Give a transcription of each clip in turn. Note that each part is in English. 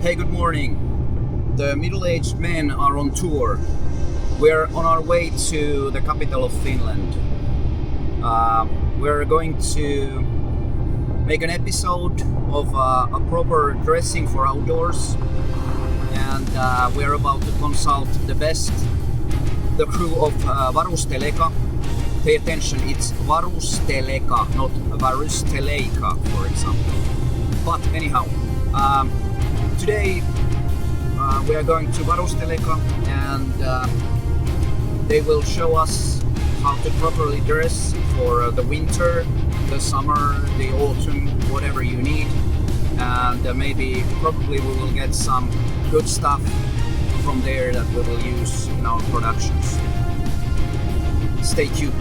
Hey, good morning. The middle-aged men are on tour. We're on our way to the capital of Finland. We're going to make an episode of a proper dressing for outdoors, and we're about to consult the crew of Varusteleka. Pay attention, it's Varusteleka, not Varusteleka, for example. But anyhow, today we are going to Varusteleka, and they will show us how to properly dress for the winter, the summer, the autumn, whatever you need. And probably we will get some good stuff from there that we will use in our productions. Stay tuned.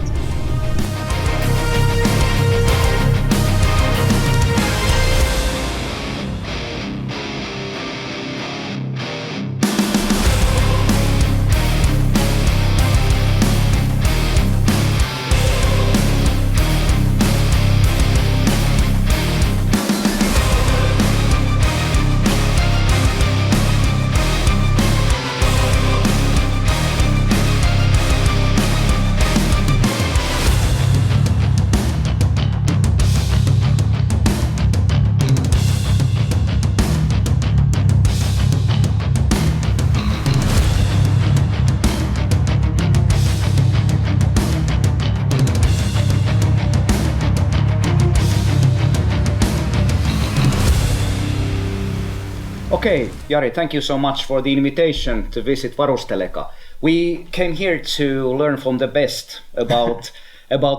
Okay, Jari, thank you so much for the invitation to visit Varusteleka. We came here to learn from the best about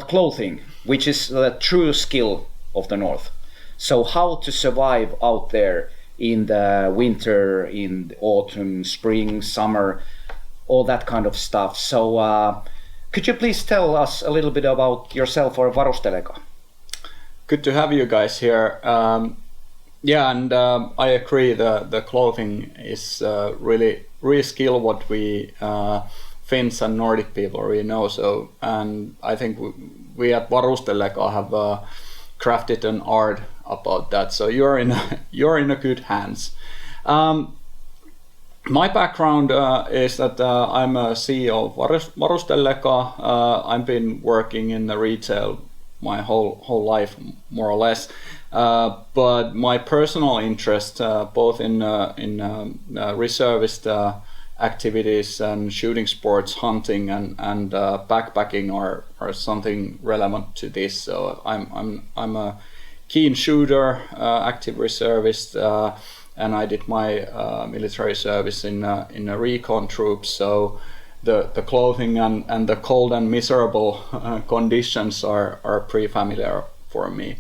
clothing, which is the true skill of the North. So how to survive out there in the winter, in the autumn, spring, summer, all that kind of stuff. So could you please tell us a little bit about yourself or Varusteleka? Good to have you guys here. I agree. The clothing is really skill what we Finns and Nordic people really know. So, and I think we at Varusteleka have crafted an art about that. So you're in a good hands. My background is that I'm a CEO of Varusteleka. I've been working in the retail my whole life, more or less. But my personal interest, both in reservist activities and shooting sports, hunting and backpacking, are something relevant to this. So I'm a keen shooter, active reservist, and I did my military service in a recon troop. So the clothing and the cold and miserable conditions are pretty familiar for me.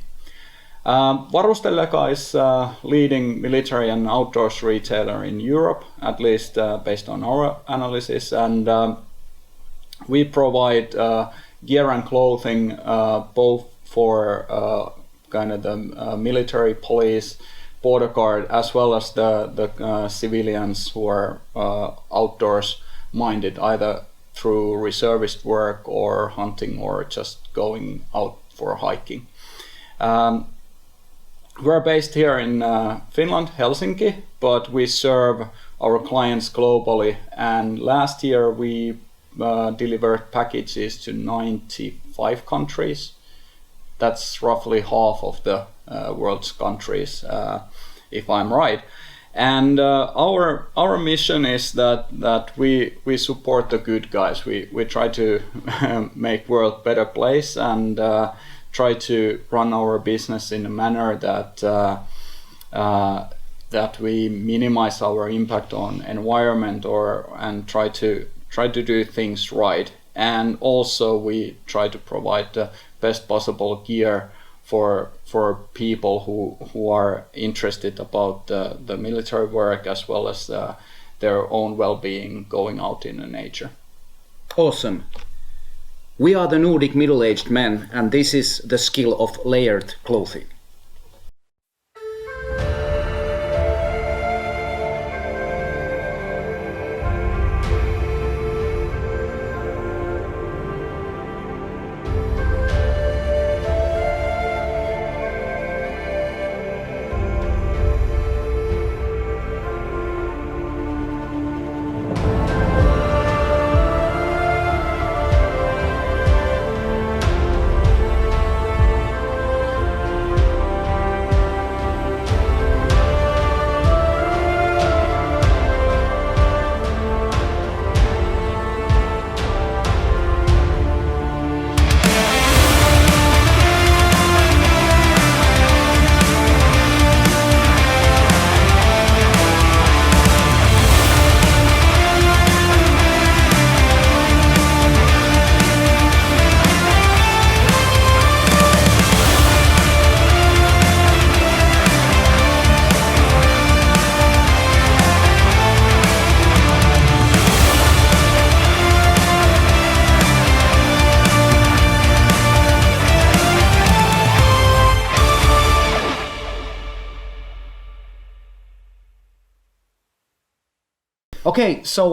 Varusteleka is a leading military and outdoors retailer in Europe, at least based on our analysis, and we provide gear and clothing both for kind of the military, police, border guard, as well as the civilians who are outdoors minded, either through reservist work or hunting or just going out for hiking. We're based here in Finland, Helsinki, but we serve our clients globally. And last year we delivered packages to 95 countries. That's roughly half of the world's countries, if I'm right. And our mission is that we support the good guys. We try to make world a better place and try to run our business in a manner that we minimize our impact on environment and try to do things right. And also we try to provide the best possible gear for people who are interested about the military work as well as their own well-being going out in the nature. Awesome. We are the Nordic middle-aged men, and this is the skill of layered clothing. Okay, so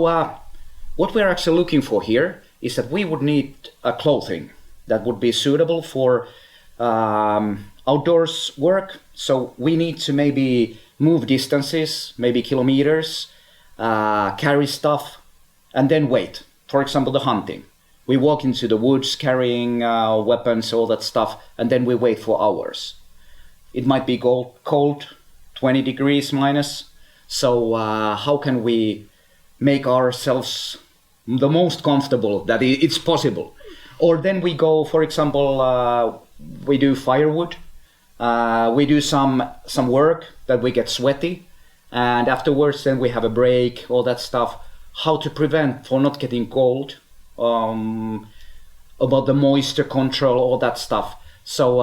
what we're actually looking for here is that we would need a clothing that would be suitable for outdoors work. So we need to maybe move distances, maybe kilometers, carry stuff, and then wait. For example, the hunting. We walk into the woods carrying weapons, all that stuff, and then we wait for hours. It might be cold, 20 degrees minus. So how can we make ourselves the most comfortable that it's possible? Or then we go, for example, we do firewood. We do some work that we get sweaty, and afterwards then we have a break, all that stuff. How to prevent for not getting cold, about the moisture control, all that stuff. So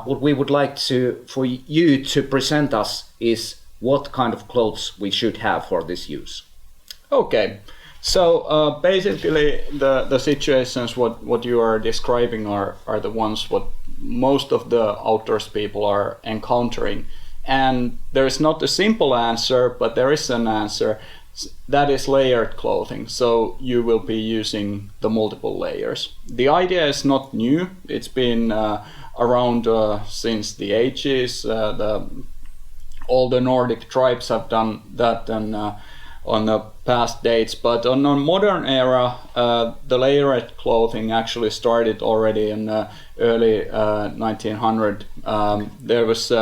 what we would like for you to present us is what kind of clothes we should have for this use. Okay, so basically the situations what you are describing are the ones what most of the outdoors people are encountering, and there is not a simple answer, but there is an answer. That is layered clothing, so you will be using the multiple layers. The idea is not new, it's been around since the ages. All the Nordic tribes have done that and on the past dates, but on a modern era, the layered clothing actually started already in early 1900. There was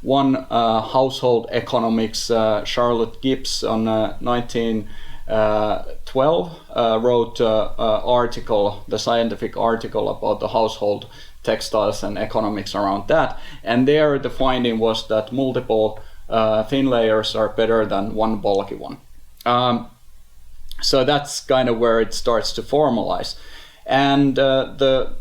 one household economics, Charlotte Gibbs, on 1912 wrote article, the scientific article about the household textiles and economics around that, and there the finding was that multiple thin layers are better than one bulky one. So that's kind of where it starts to formalize, and the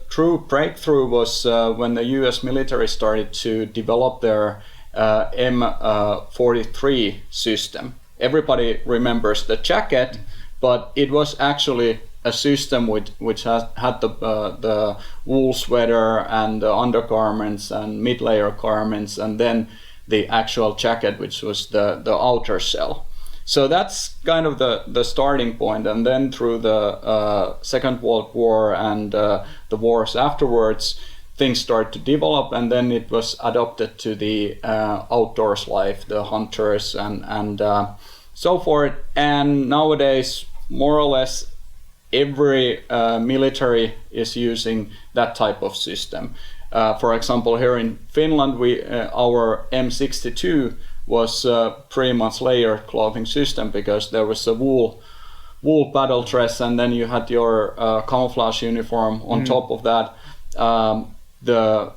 true breakthrough was when the US military started to develop their M43 system. Everybody remembers the jacket, but it was actually a system which had the wool sweater and the undergarments and mid-layer garments, and then the actual jacket, which was the outer shell. So that's kind of the starting point, and then through the Second World War and the wars afterwards, things start to develop, and then it was adopted to the outdoors life, the hunters and so forth. And nowadays, more or less, every military is using that type of system. For example, here in Finland, our M62 was pretty much layered clothing system, because there was a wool battle dress, and then you had your camouflage uniform on top of that. The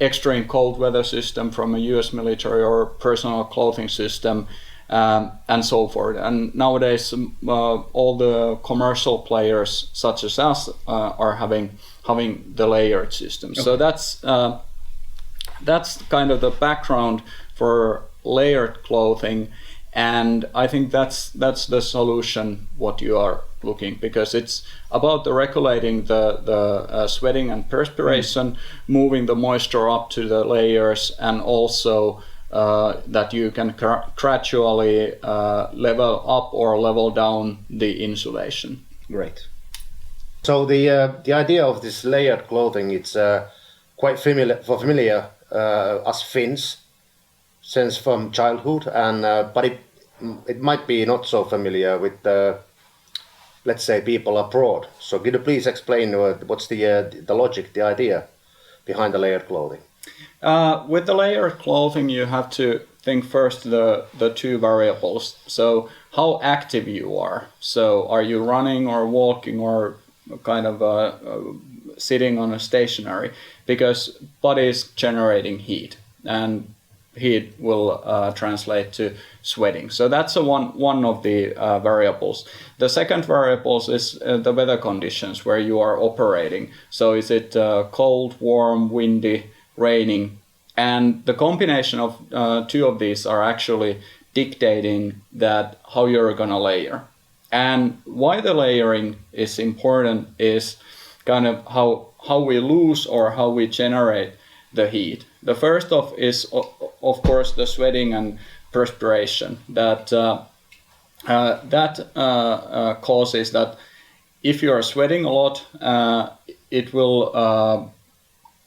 extreme cold weather system from a US military or personal clothing system, and so forth. And nowadays, all the commercial players, such as us, are having the layered system. Okay. So that's kind of the background for layered clothing, and I think that's the solution what you are looking, because it's about the regulating the sweating and perspiration, moving the moisture up to the layers, and also that you can gradually level up or level down the insulation. Great. So the idea of this layered clothing, it's quite familiar us Finns, since from childhood, and but it might be not so familiar with let's say people abroad. So could you please explain what's the logic, the idea behind the layered clothing? With the layered clothing, you have to think first the two variables. So how active you are. So are you running or walking or kind of sitting on a stationary? Because body is generating heat, and heat will translate to sweating. So that's one of the variables. The second variables is the weather conditions where you are operating. So is it cold, warm, windy, raining? And the combination of two of these are actually dictating that how you're gonna layer. And why the layering is important is kind of how we lose or how we generate the heat. The first is of course the sweating and perspiration, that that causes that if you are sweating a lot, it will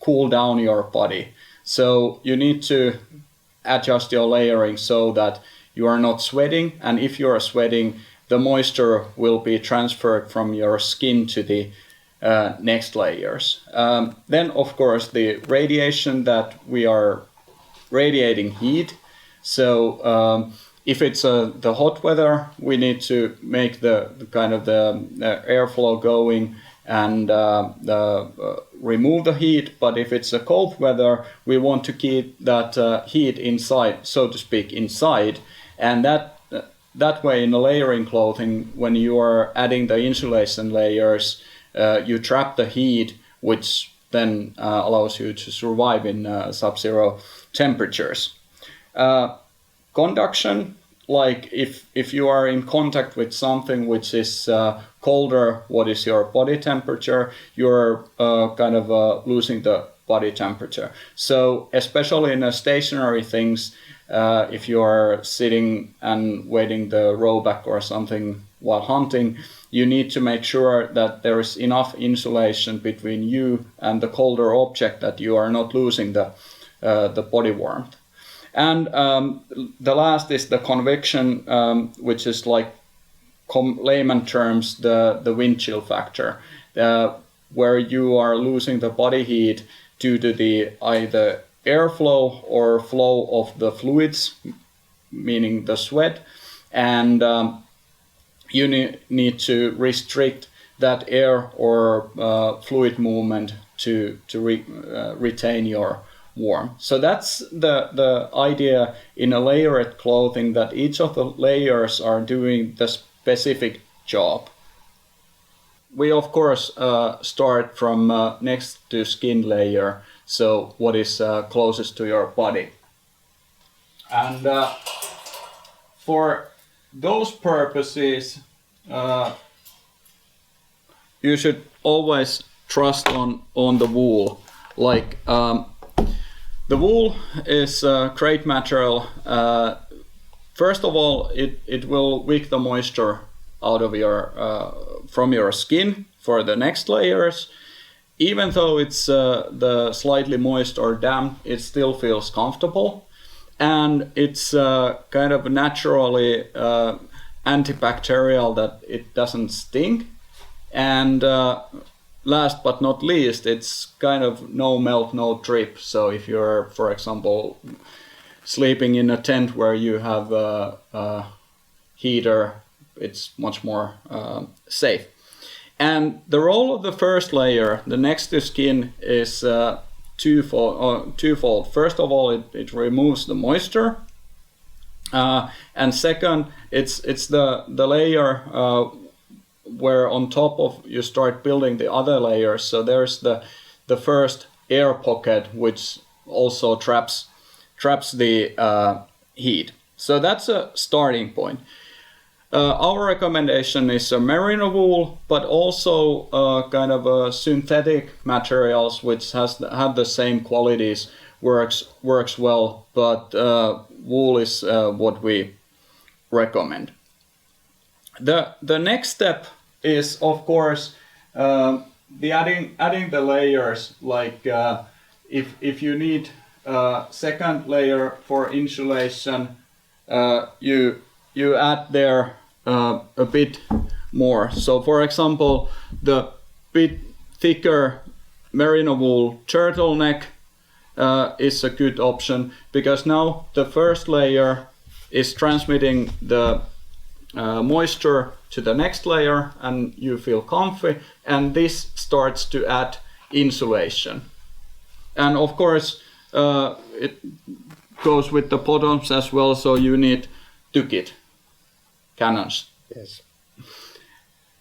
cool down your body. So you need to adjust your layering so that you are not sweating, and if you are sweating, the moisture will be transferred from your skin to the next layers. Then of course the radiation, that we are radiating heat. So if it's the hot weather, we need to make the kind of the airflow going and remove the heat. But if it's a cold weather, we want to keep that heat inside, so to speak, inside. And that way, in the layering clothing, when you are adding the insulation layers, you trap the heat, which then allows you to survive in sub-zero temperatures. Conduction, like if you are in contact with something which is colder, what is your body temperature, you're kind of losing the body temperature. So especially in stationary things, if you are sitting and waiting the rowback or something while hunting, you need to make sure that there is enough insulation between you and the colder object, that you are not losing the body warmth. And the last is the convection, which is like layman terms, the wind chill factor, where you are losing the body heat due to the either airflow or flow of the fluids, meaning the sweat, and you need to restrict that air or fluid movement to retain your warmth. So that's the idea in a layered clothing, that each of the layers are doing the specific job. We of course start from next to skin layer, so what is closest to your body. And for those purposes, you should always trust on the wool. Like the wool is a great material. First of all, it will wick the moisture out of your from your skin for the next layers. Even though it's the slightly moist or damp, it still feels comfortable, and it's kind of naturally antibacterial, that it doesn't sting. And last but not least, it's kind of no melt, no drip. So if you're, for example, sleeping in a tent where you have a heater, it's much more safe. And the role of the first layer, the next to skin, is twofold. First of all, it removes the moisture, and second, it's the layer where on top of you start building the other layers. So there's the first air pocket, which also traps the heat. So that's a starting point. Our recommendation is a merino wool, but also kind of synthetic materials which have the same qualities, works well, but wool is what we recommend. The next step is, of course, the adding the layers. Like if you need a second layer for insulation, you add there a bit more. So for example, the bit thicker merino wool turtleneck is a good option, because now the first layer is transmitting the moisture to the next layer and you feel comfy, and this starts to add insulation. And of course it goes with the bottoms as well, so you need tukit, cannons. Yes.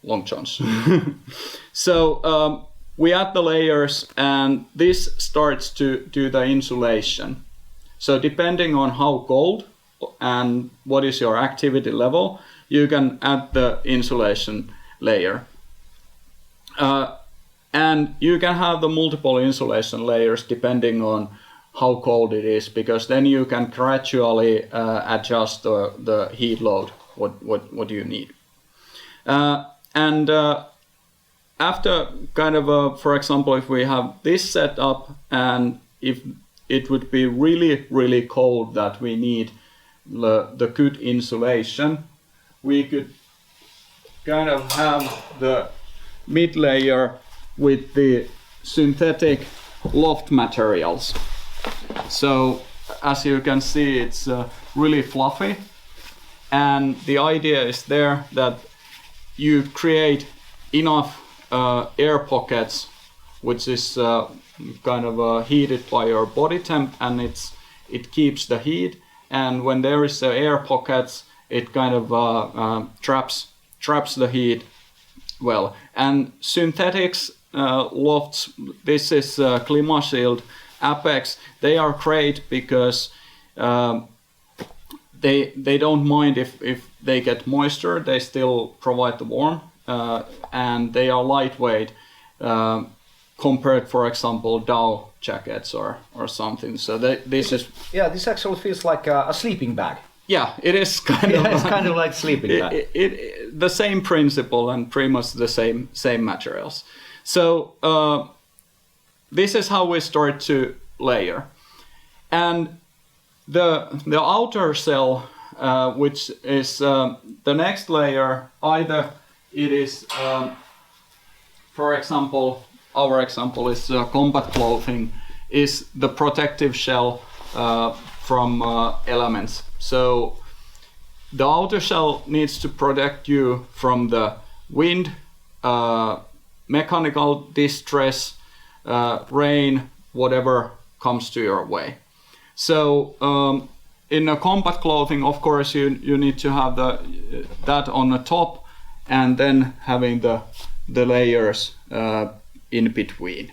Long johns. So we add the layers, and this starts to do the insulation. So depending on how cold and what is your activity level, you can add the insulation layer. And you can have the multiple insulation layers depending on how cold it is, because then you can gradually adjust the heat load what you need. After kind of, for example, if we have this set up, and if it would be really, really cold that we need the good insulation, we could kind of have the mid layer with the synthetic loft materials. So as you can see, it's really fluffy, and the idea is there that you create enough air pockets, which is kind of heated by your body temp, and it keeps the heat, and when there is air pockets, it kind of traps the heat well. And synthetics lofts, this is ClimaShield Apex, they are great because they don't mind if they get moisture, they still provide the warmth, and they are lightweight compared, for example, Dow jackets or something. So this is... Yeah, this actually feels like a sleeping bag. Yeah, it is kind of... It's kind of like sleeping bag. The same principle and pretty much the same materials. So this is how we start to layer. And the outer shell, which is the next layer, either it is, for example, our example is combat clothing, is the protective shell from elements. So the outer shell needs to protect you from the wind, mechanical distress, rain, whatever comes to your way. So in a combat clothing, of course, you need to have that on the top, and then having the layers in between.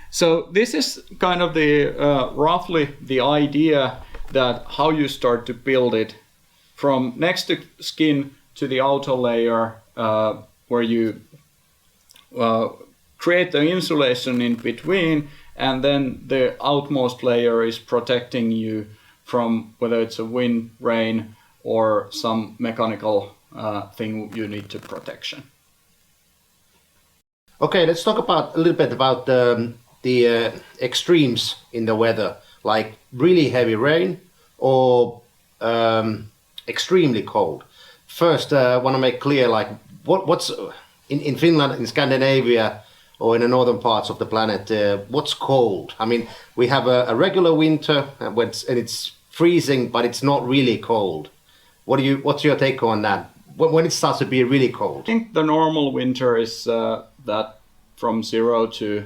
So this is kind of the roughly the idea that how you start to build it from next to skin to the outer layer, where you create the insulation in between, and then the outmost layer is protecting you from whether it's a wind, rain, or some mechanical thing you need to protection. Okay, let's talk a little bit about the extremes in the weather, like really heavy rain or extremely cold. First, I want to make clear, like what's in Finland, in Scandinavia, or in the northern parts of the planet, what's cold? I mean, we have a regular winter and it's freezing, but it's not really cold. What's your take on that? When it starts to be really cold? I think the normal winter is that from 0 to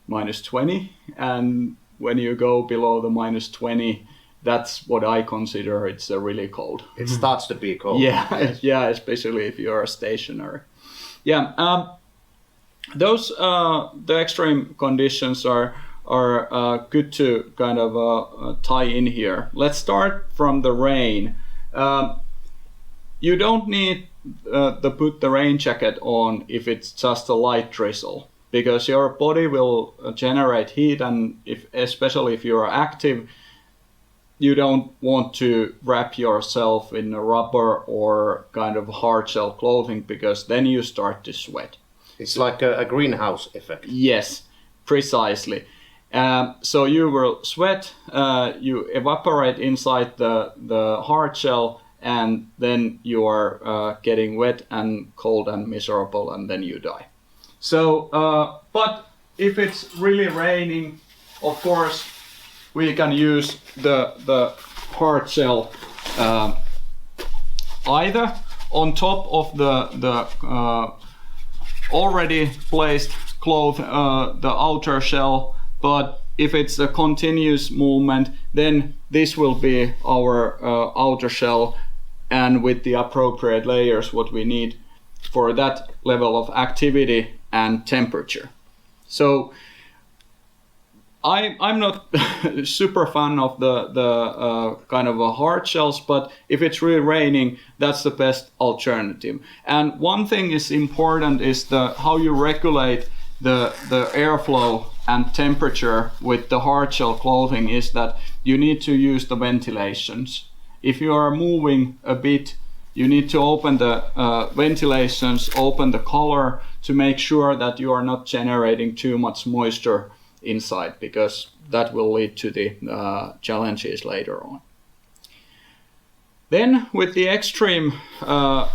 -20, and when you go below the -20, that's what I consider it's really cold. It starts to be cold. Yeah, yeah, especially if you're stationary. Yeah, those the extreme conditions are good to kind of tie in here. Let's start from the rain. You don't need to put the rain jacket on if it's just a light drizzle, because your body will generate heat, and especially if you're active, you don't want to wrap yourself in a rubber or kind of hard shell clothing, because then you start to sweat. It's like a greenhouse effect. Yes, precisely. So you will sweat, you evaporate inside the hard shell, and then you are getting wet and cold and miserable, and then you die. So, but if it's really raining, of course, we can use the hard shell either on top of the already placed cloth, the outer shell, but if it's a continuous movement, then this will be our outer shell, and with the appropriate layers what we need for that level of activity and temperature. So I'm not super fan of the kind of hard shells, but if it's really raining, that's the best alternative. And one thing is important is how you regulate the airflow and temperature with the hard shell clothing, is that you need to use the ventilations if you are moving a bit, you need to open the ventilations, open the collar to make sure that you are not generating too much moisture inside, because that will lead to the challenges later on. Then with the extreme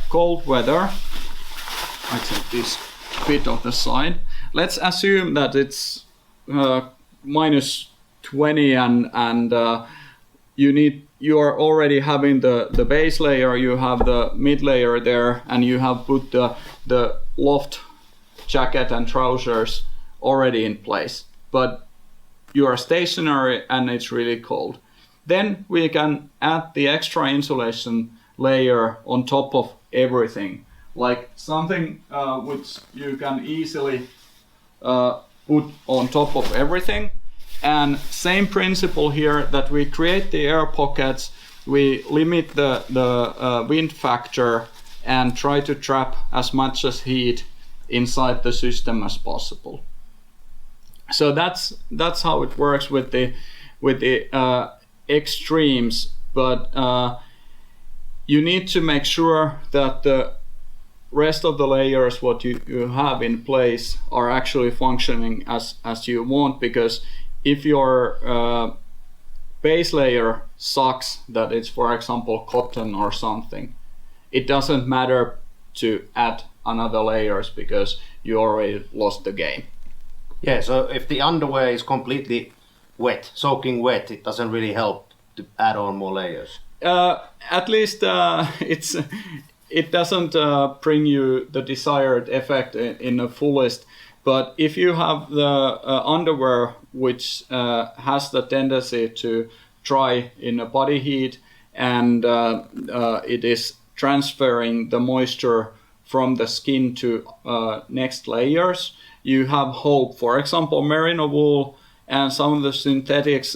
cold weather, I take this bit of the side. Let's assume that it's minus 20 and you are already having the base layer, you have the mid layer there, and you have put the loft jacket and trousers already in place, but you are stationary and it's really cold. Then we can add the extra insulation layer on top of everything, like something which you can easily put on top of everything. And same principle here, that we create the air pockets, we limit the wind factor and try to trap as much as heat inside the system as possible. So that's how it works with the extremes, but you need to make sure that the rest of the layers what you have in place are actually functioning as you want, because if your base layer sucks, that it's for example cotton or something, it doesn't matter to add another layers because you already lost the game. Yeah, so if the underwear is completely wet, soaking wet, it doesn't really help to add on more layers. At least it doesn't bring you the desired effect in the fullest. But if you have the underwear which has the tendency to dry in a body heat, and it is transferring the moisture from the skin to next layers, you have hope. For example, merino wool and some of the synthetics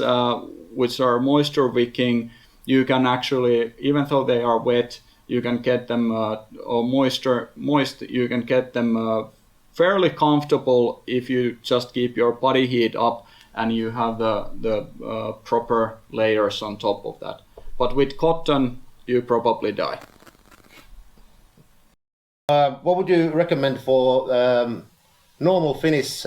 which are moisture wicking, you can actually, even though they are wet, you can get them or moist, you can get them fairly comfortable if you just keep your body heat up and you have the proper layers on top of that. But with cotton, you probably die. What would you recommend for normal Finnish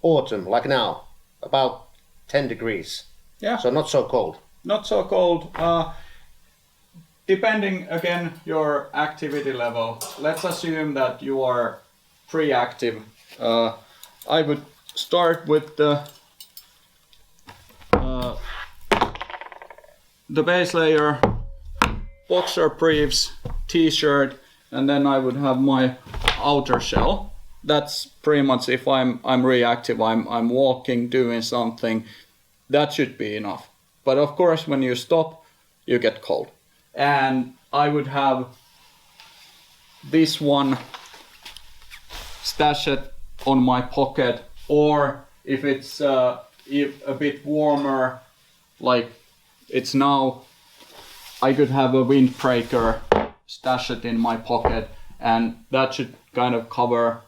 autumn, like now, about 10 degrees? Yeah. So not so cold. Not so cold. Depending again your activity level. Let's assume that you are pre-active. I would start with the base layer, boxer briefs, t-shirt, and then I would have my outer shell. That's pretty much if I'm reactive, I'm walking, doing something, that should be enough. But of course when you stop, you get cold. And I would have this one stashed on my pocket, or if it's a bit warmer, like it's now, I could have a windbreaker stashed in my pocket, and that should kind of cover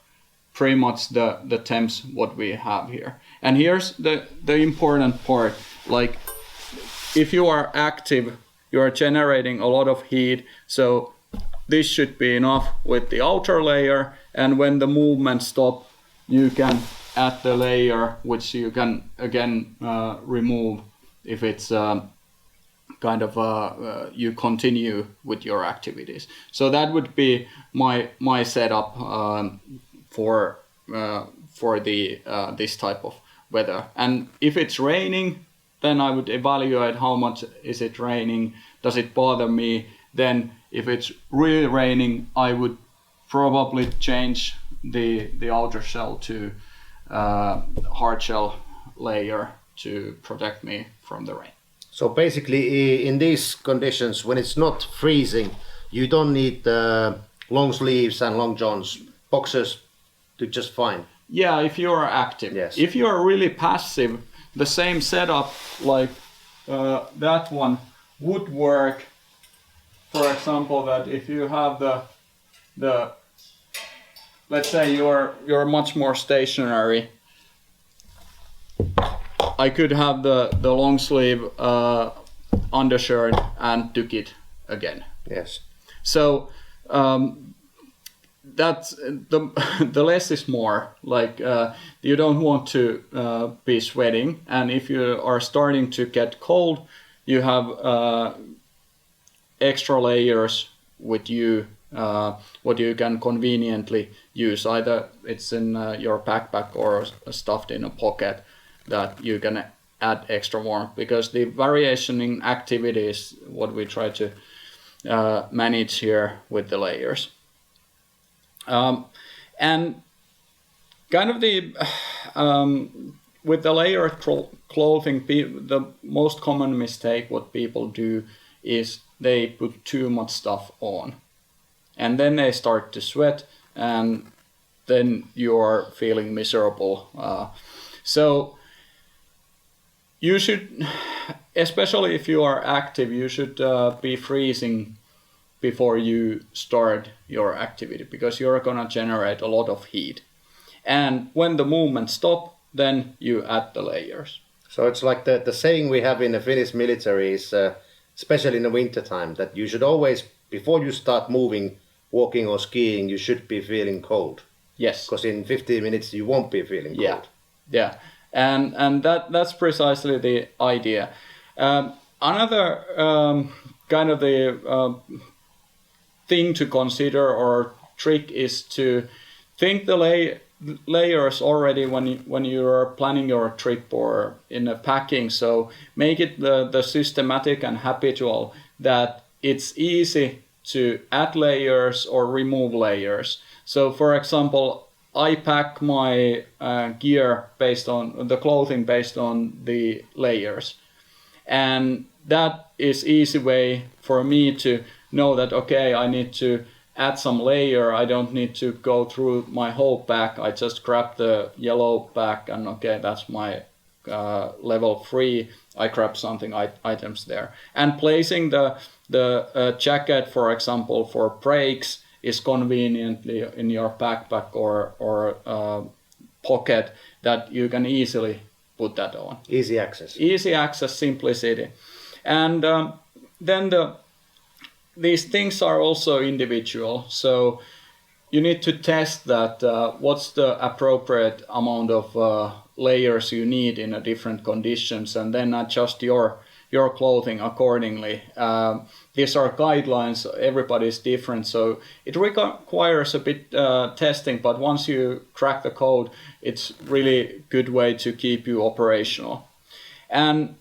pretty much the temps what we have here. And here's the important part, like if you are active, you are generating a lot of heat, so this should be enough with the outer layer, and when the movement stops, you can add the layer which you can again remove if it's kind of you continue with your activities. So that would be my setup for the this type of weather. And if it's raining, then I would evaluate how much is it raining, does it bother me. Then if it's really raining, I would probably change the outer shell to hard shell layer to protect me from the rain. So basically in these conditions, when it's not freezing, you don't need long sleeves and long johns. Boxers do just fine. Yeah, if you are active. Yes. If you are really passive, the same setup like that one would work. For example, that if you have the let's say you're much more stationary, I could have the long sleeve undershirt and took it again. Yes. So that's the less is more. Like you don't want to be sweating, and if you are starting to get cold, you have extra layers with you, what you can conveniently use. Either it's in your backpack or stuffed in a pocket that you can add extra warmth, because the variation in activity is what we try to manage here with the layers. And kind of the with the layered clothing, the most common mistake what people do is they put too much stuff on, and then they start to sweat, and then you are feeling miserable. So you should, especially if you are active, you should be freezing before you start your activity, because you're gonna generate a lot of heat. And when the movement stops, then you add the layers. So it's like the saying we have in the Finnish military is, especially in the winter time, that you should always, before you start moving, walking or skiing, you should be feeling cold. Yes. Because in 15 minutes you won't be feeling cold. Yeah. And that's precisely the idea. Another kind of the thing to consider or trick is to think the layers already when you are planning your trip or in a packing. So make it the systematic and habitual that it's easy to add layers or remove layers. So for example, I pack my gear based on the clothing based on the layers, and that is easy way for me to know that okay, I need to add some layer. I don't need to go through my whole pack. I just grab the yellow pack and okay, that's my level 3. I grab something items there, and placing the jacket, for example, for brakes is conveniently in your backpack or pocket that you can easily put that on. Easy access. Easy access, simplicity. And then these things are also individual. So you need to test that what's the appropriate amount of layers you need in a different conditions, and then adjust your clothing accordingly. These are guidelines, everybody's different, so it requires a bit testing, but once you crack the code, it's really good way to keep you operational. And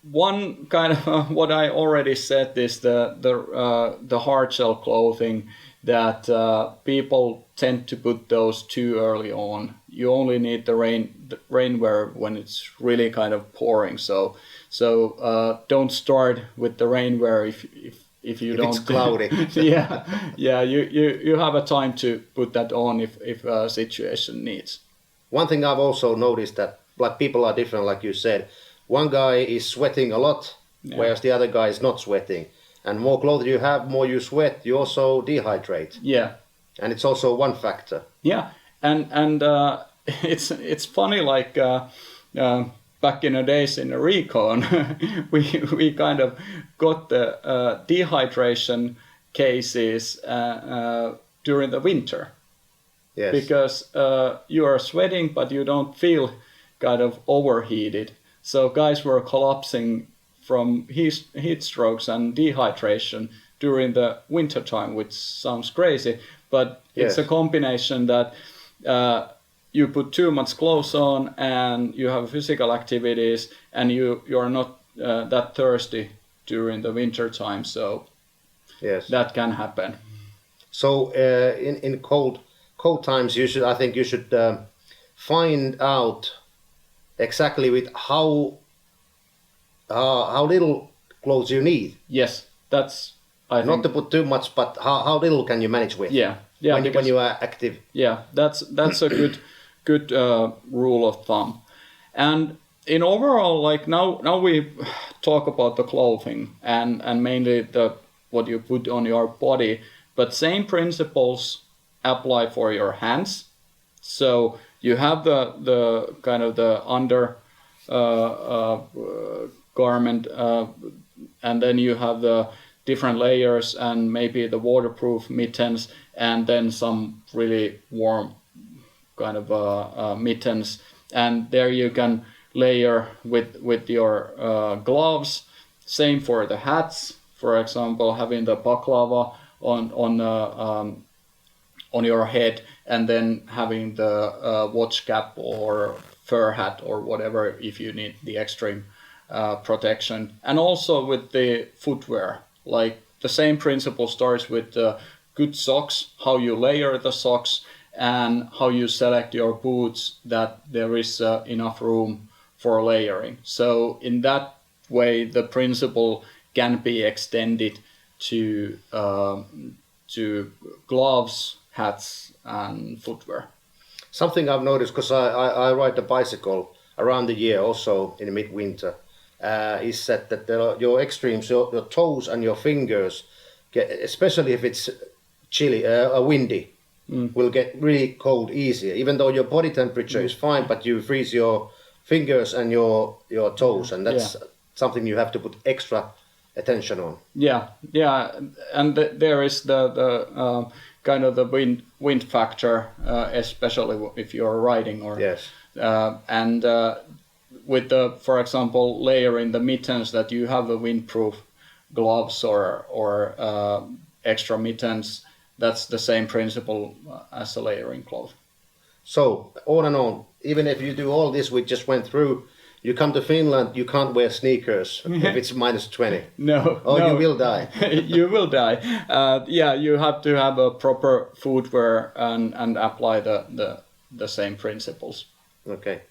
one kind of what I already said is the hard shell clothing that people tend to put those too early on. You only need the rainwear when it's really kind of pouring. So don't start with the rainwear if you don't. It's cloudy. yeah. You have a time to put that on if a situation needs. One thing I've also noticed that like people are different, like you said. One guy is sweating a lot, whereas the other guy is not sweating. And more clothes you have, more you sweat, you also dehydrate. Yeah. And it's also one factor. Yeah, and it's funny, like back in the days in the recon, we kind of got the dehydration cases during the winter. Yes. Because you are sweating, but you don't feel kind of overheated. So guys were collapsing from heat strokes and dehydration during the winter time, which sounds crazy, but it's a combination that you put too much clothes on and you have physical activities and you're not that thirsty during the winter time, so that can happen. So in cold times, I think you should find out exactly with how little clothes you need. Yes, that's not to put too much, but how little can you manage with? Yeah. When you are active. Yeah, that's a good rule of thumb. And in overall, like now we talk about the clothing and mainly what you put on your body, but same principles apply for your hands. So you have the kind of the under garment and then you have the different layers and maybe the waterproof mittens, and then some really warm kind of mittens, and there you can layer with your gloves. Same for the hats, for example, having the baklava on your head, and then having the watch cap or fur hat or whatever if you need the extreme protection. And also with the footwear, like the same principle starts with good socks, how you layer the socks, and how you select your boots that there is enough room for layering. So in that way, the principle can be extended to gloves, hats, and footwear. Something I've noticed, because I ride the bicycle around the year, also in midwinter, is that your extremes, your toes and your fingers, especially if it's chilly, windy, will get really cold easier. Even though your body temperature is fine, but you freeze your fingers and your toes, and that's something you have to put extra attention on. Yeah, and there is the kind of the wind factor, especially if you're riding or yes, and with the, for example, layering the mittens, that you have the windproof gloves or extra mittens. That's the same principle as a layering cloth. So on and on, even if you do all this we just went through, you come to Finland, you can't wear sneakers if it's minus 20. No. You will die. You will die. You have to have a proper footwear and apply the same principles. Okay.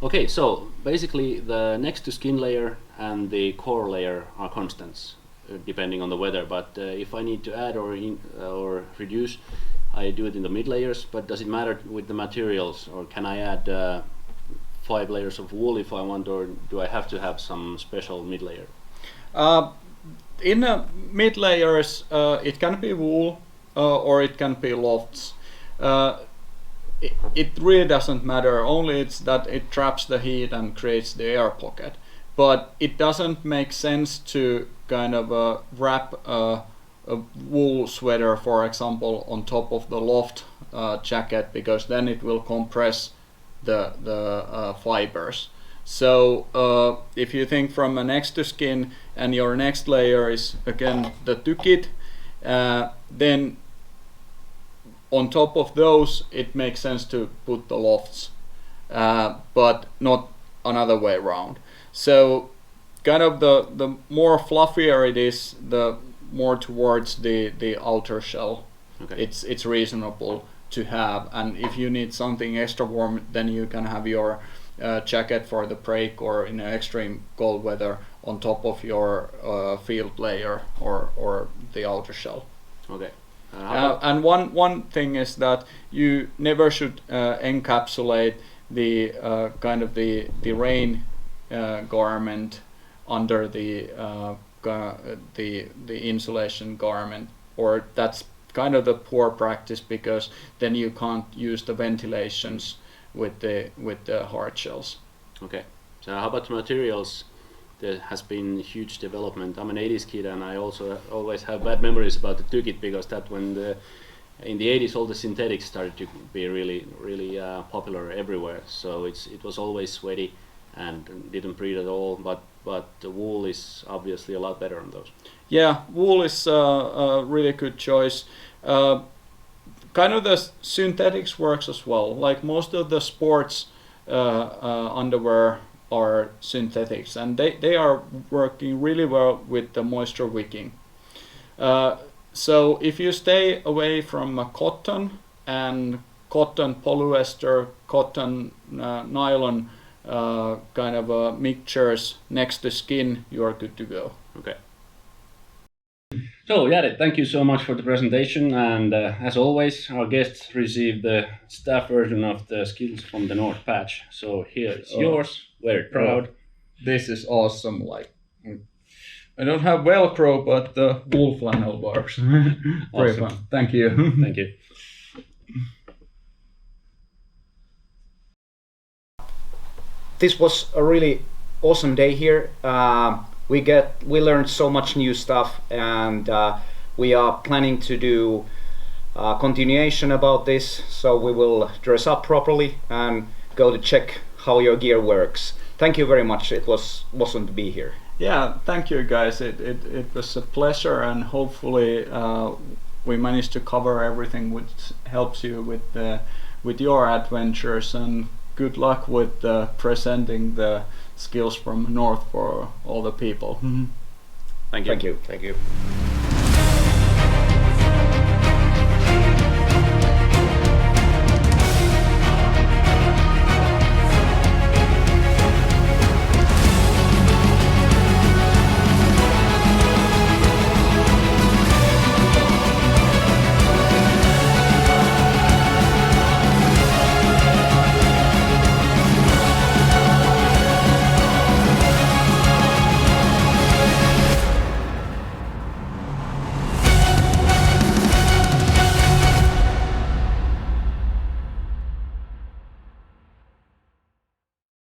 Okay, so basically the next to skin layer and the core layer are constants, depending on the weather. But if I need to add or reduce, I do it in the mid layers. But does it matter with the materials, or can I add 5 layers of wool if I want, or do I have to have some special mid layer? In mid layers, it can be wool or it can be lofts. It really doesn't matter, only it's that it traps the heat and creates the air pocket. But it doesn't make sense to kind of wrap a wool sweater, for example, on top of the loft jacket, because then it will compress the fibers. So if you think from a next to skin and your next layer is again the tykit, then on top of those it makes sense to put the lofts, but not another way around. So kind of the more fluffier it is, the more towards the outer shell. Okay. It's reasonable to have, and if you need something extra warm, then you can have your jacket for the break or in extreme cold weather on top of your field layer or the outer shell. Okay. And one thing is that you never should encapsulate the kind of the rain garment under the insulation garment, or that's kind of the poor practice, because then you can't use the ventilations with the hard shells. Okay. So how about materials? There has been huge development. I'm an 80s kid, and I also always have bad memories about the tykit, because that in the 80s all the synthetics started to be really popular everywhere. So it was always sweaty and didn't breathe at all. But the wool is obviously a lot better on those. Yeah, wool is a really good choice. Kind of the synthetics works as well. Like most of the sports underwear are synthetics, and they are working really well with the moisture wicking. So if you stay away from cotton and cotton polyester, cotton nylon kind of mixtures next to skin, you are good to go. Okay. So Jari, thank you so much for the presentation, and as always, our guests received the staff version of the skills from the North patch. So here it's yours. Very proud. This is awesome. Like, I don't have Velcro, but the wool flannel bars. Very Awesome. fun. Thank you. Thank you. This was a really awesome day here. we learned so much new stuff, and we are planning to do continuation about this. So we will dress up properly and go to check how your gear works. Thank you very much. It was awesome to be here. Yeah, thank you guys. It was a pleasure, and hopefully we managed to cover everything which helps you with your adventures, and good luck with Mm-hmm. presenting the skills from North for all the people. Thank you. Thank you. Thank you.